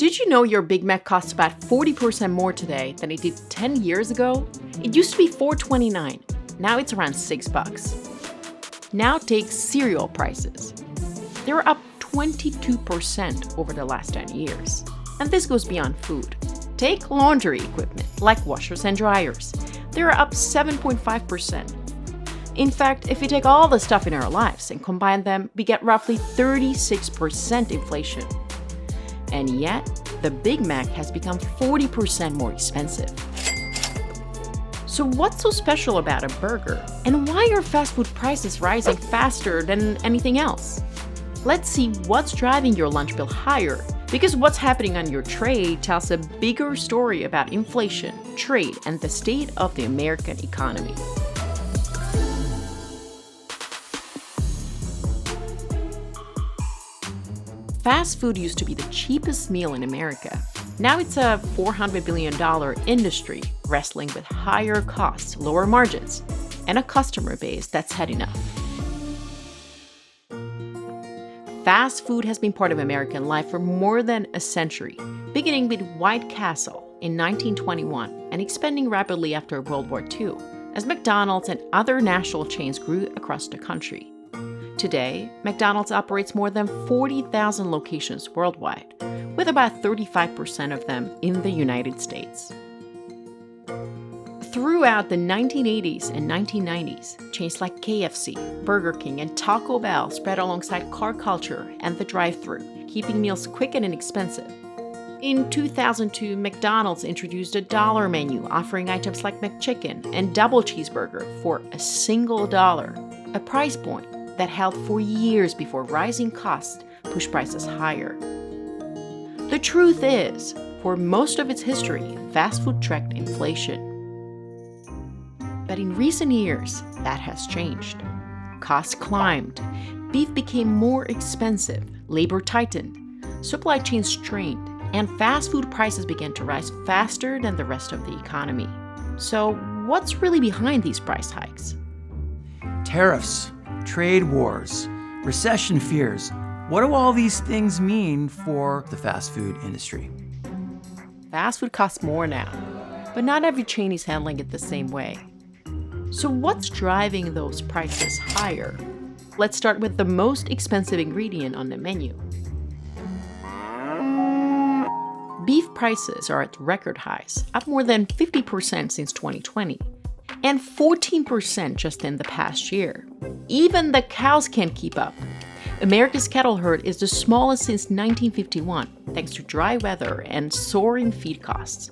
Did you know your Big Mac costs about 40% more today than it did 10 years ago? It used to be $4.29. Now it's around $6. Now take cereal prices. They're up 22% over the last 10 years. And this goes beyond food. Take laundry equipment like washers and dryers. They're up 7.5%. In fact, if we take all the stuff in our lives and combine them, we get roughly 36% inflation. And yet, the Big Mac has become 40% more expensive. So what's so special about a burger? And why are fast food prices rising faster than anything else? Let's see what's driving your lunch bill higher, because what's happening on your tray tells a bigger story about inflation, trade, and the state of the American economy. Fast food used to be the cheapest meal in America. Now it's a $400 billion industry wrestling with higher costs, lower margins, and a customer base that's had enough. Fast food has been part of American life for more than a century, beginning with White Castle in 1921 and expanding rapidly after World War II, as McDonald's and other national chains grew across the country. Today, McDonald's operates more than 40,000 locations worldwide, with about 35% of them in the United States. Throughout the 1980s and 1990s, chains like KFC, Burger King, and Taco Bell spread alongside car culture and the drive-thru, keeping meals quick and inexpensive. In 2002, McDonald's introduced a dollar menu offering items like McChicken and double cheeseburger for a single dollar, a price point that held for years before rising costs pushed prices higher. The truth is, for most of its history, fast food tracked inflation. But in recent years, that has changed. Costs climbed, beef became more expensive, labor tightened, supply chains strained, and fast food prices began to rise faster than the rest of the economy. So, what's really behind these price hikes? Tariffs, trade wars, recession fears. What do all these things mean for the fast food industry? Fast food costs more now, but not every chain is handling it the same way. So what's driving those prices higher? Let's start with the most expensive ingredient on the menu. Beef prices are at record highs, up more than 50% since 2020, and 14% just in the past year. Even the cows can't keep up. America's cattle herd is the smallest since 1951, thanks to dry weather and soaring feed costs.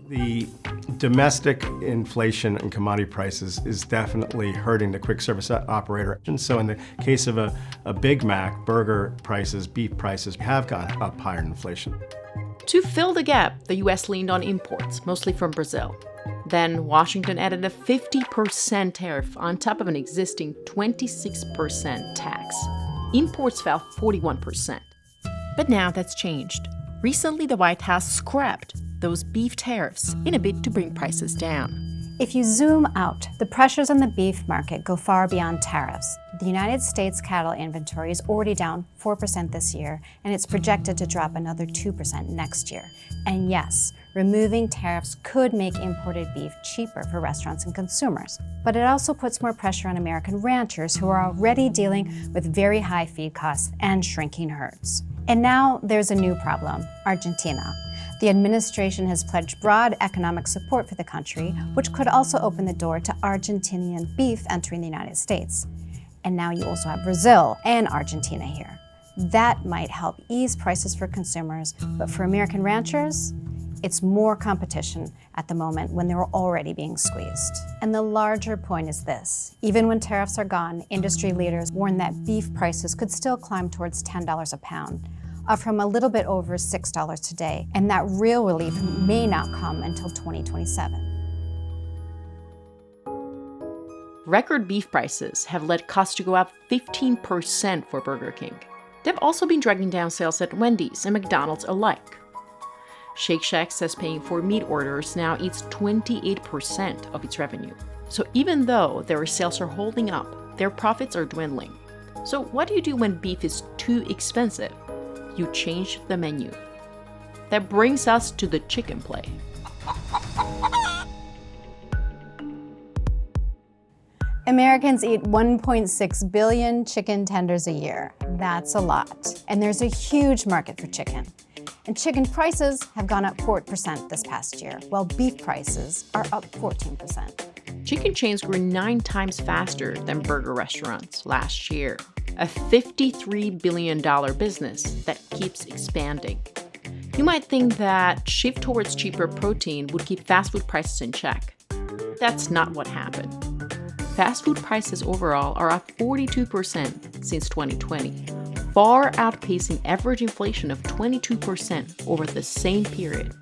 The domestic inflation in commodity prices is definitely hurting the quick service operator. And so in the case of a Big Mac, burger prices, beef prices have gone up higher than inflation. To fill the gap, the U.S. leaned on imports, mostly from Brazil. Then Washington added a 50% tariff on top of an existing 26% tax. Imports fell 41%. But now that's changed. Recently, the White House scrapped those beef tariffs in a bid to bring prices down. If you zoom out, the pressures on the beef market go far beyond tariffs. The United States cattle inventory is already down 4% this year, and it's projected to drop another 2% next year. And yes, removing tariffs could make imported beef cheaper for restaurants and consumers. But it also puts more pressure on American ranchers who are already dealing with very high feed costs and shrinking herds. And now there's a new problem, Argentina. The administration has pledged broad economic support for the country, which could also open the door to Argentinian beef entering the United States. And now you also have Brazil and Argentina here. That might help ease prices for consumers, but for American ranchers, it's more competition at the moment when they're already being squeezed. And the larger point is this. Even when tariffs are gone, industry leaders warn that beef prices could still climb towards $10 a pound, up from a little bit over $6 today, and that real relief may not come until 2027. Record beef prices have led costs to go up 15% for Burger King. They've also been dragging down sales at Wendy's and McDonald's alike. Shake Shack says paying for meat orders now eats 28% of its revenue. So even though their sales are holding up, their profits are dwindling. So what do you do when beef is too expensive? you change the menu. That brings us to the chicken play. Americans eat 1.6 billion chicken tenders a year. That's a lot. And there's a huge market for chicken. And chicken prices have gone up 4% this past year, while beef prices are up 14%. Chicken chains grew 9 times faster than burger restaurants last year, a $53 billion business that keeps expanding. You might think that shift towards cheaper protein would keep fast food prices in check. That's not what happened. Fast food prices overall are up 42% since 2020, far outpacing average inflation of 22% over the same period.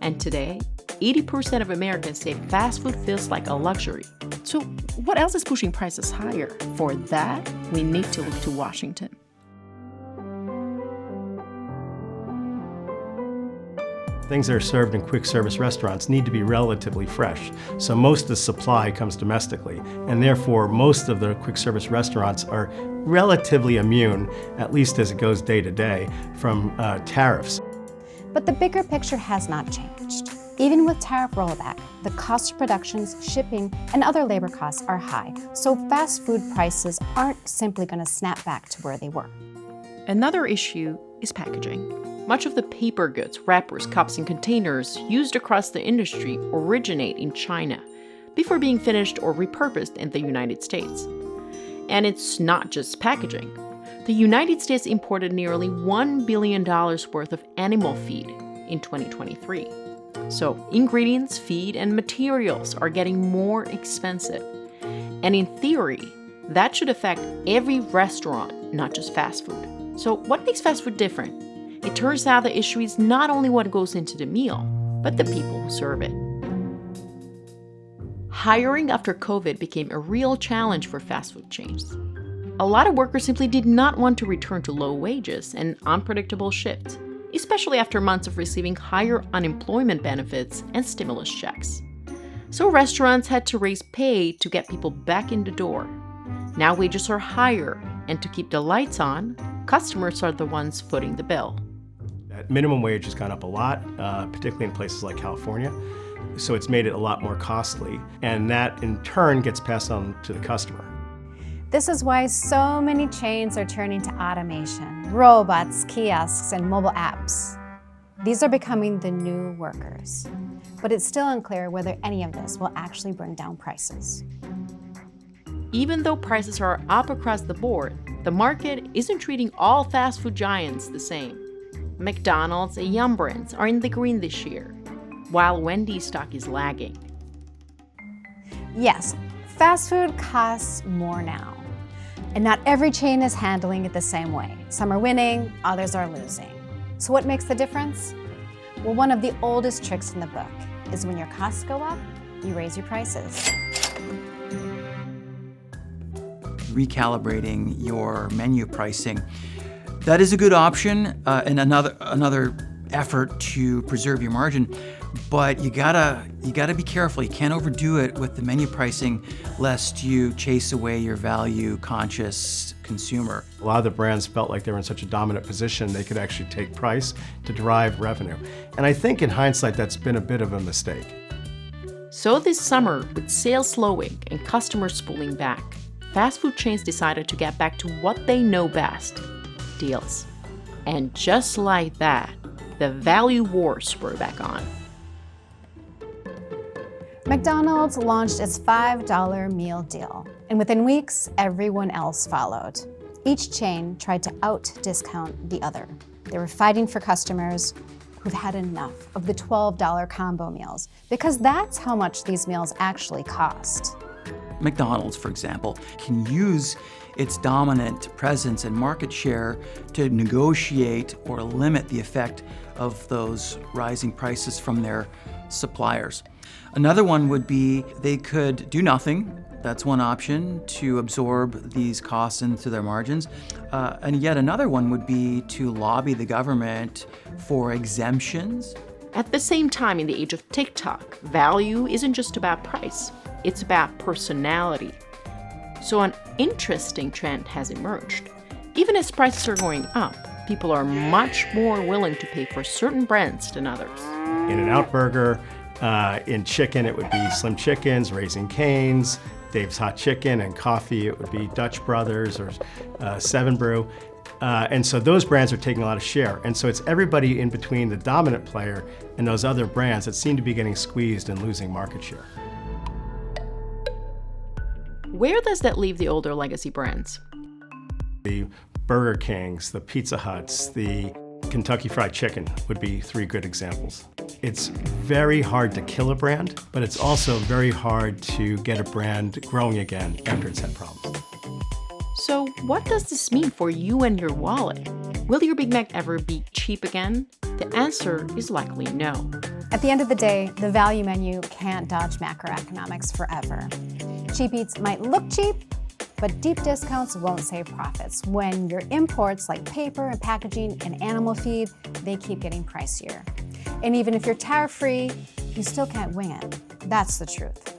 And today, 80% of Americans say fast food feels like a luxury. So what else is pushing prices higher? For that, we need to look to Washington. Things that are served in quick service restaurants need to be relatively fresh. So most of the supply comes domestically, and therefore most of the quick service restaurants are relatively immune, at least as it goes day to day, from tariffs. But the bigger picture has not changed. Even with tariff rollback, the cost of production, shipping, and other labor costs are high, so fast food prices aren't simply going to snap back to where they were. Another issue is packaging. Much of the paper goods, wrappers, cups, and containers used across the industry originate in China before being finished or repurposed in the United States. And it's not just packaging. The United States imported nearly $1 billion worth of animal feed in 2023. So ingredients, feed, and materials are getting more expensive. And in theory, that should affect every restaurant, not just fast food. So what makes fast food different? It turns out the issue is not only what goes into the meal, but the people who serve it. Hiring after COVID became a real challenge for fast food chains. A lot of workers simply did not want to return to low wages and unpredictable shifts, especially after months of receiving higher unemployment benefits and stimulus checks. So restaurants had to raise pay to get people back in the door. Now wages are higher, and to keep the lights on, customers are the ones footing the bill. Minimum wage has gone up a lot, particularly in places like California. So it's made it a lot more costly, and that in turn gets passed on to the customer. This is why so many chains are turning to automation, robots, kiosks, and mobile apps. These are becoming the new workers. But it's still unclear whether any of this will actually bring down prices. Even though prices are up across the board, the market isn't treating all fast food giants the same. McDonald's and Yum Brands are in the green this year, while Wendy's stock is lagging. Yes, fast food costs more now. And not every chain is handling it the same way. Some are winning, others are losing. So what makes the difference? Well, one of the oldest tricks in the book is when your costs go up, you raise your prices. Recalibrating your menu pricing. That is a good option and another effort to preserve your margin, but you gotta be careful. You can't overdo it with the menu pricing, lest you chase away your value-conscious consumer. A lot of the brands felt like they were in such a dominant position they could actually take price to drive revenue. And I think in hindsight that's been a bit of a mistake. So this summer, with sales slowing and customers pulling back, fast food chains decided to get back to what they know best: deals. And just like that, the value wars were back on. McDonald's launched its $5 meal deal, and within weeks, everyone else followed. Each chain tried to out-discount the other. They were fighting for customers who've had enough of the $12 combo meals, because that's how much these meals actually cost. McDonald's, for example, can use its dominant presence and market share to negotiate or limit the effect of those rising prices from their suppliers. Another one would be they could do nothing. That's one option, to absorb these costs into their margins. And yet another one would be to lobby the government for exemptions. At the same time, in the age of TikTok, value isn't just about price, it's about personality. So an interesting trend has emerged. Even as prices are going up, People are much more willing to pay for certain brands than others. In-N-Out Burger, in chicken, it would be Slim Chickens, Raising Cane's, Dave's Hot Chicken, and coffee, it would be Dutch Brothers or Seven Brew. And so those brands are taking a lot of share. And so it's everybody in between the dominant player and those other brands that seem to be getting squeezed and losing market share. Where does that leave the older legacy brands? The Burger Kings, the Pizza Huts, the Kentucky Fried Chicken would be three good examples. It's very hard to kill a brand, but it's also very hard to get a brand growing again after it's had problems. So what does this mean for you and your wallet? Will your Big Mac ever be cheap again? The answer is likely no. At the end of the day, the value menu can't dodge macroeconomics forever. Cheap eats might look cheap, but deep discounts won't save profits when your imports like paper and packaging and animal feed, they keep getting pricier. And even if you're tariff-free, you still can't wing it. That's the truth.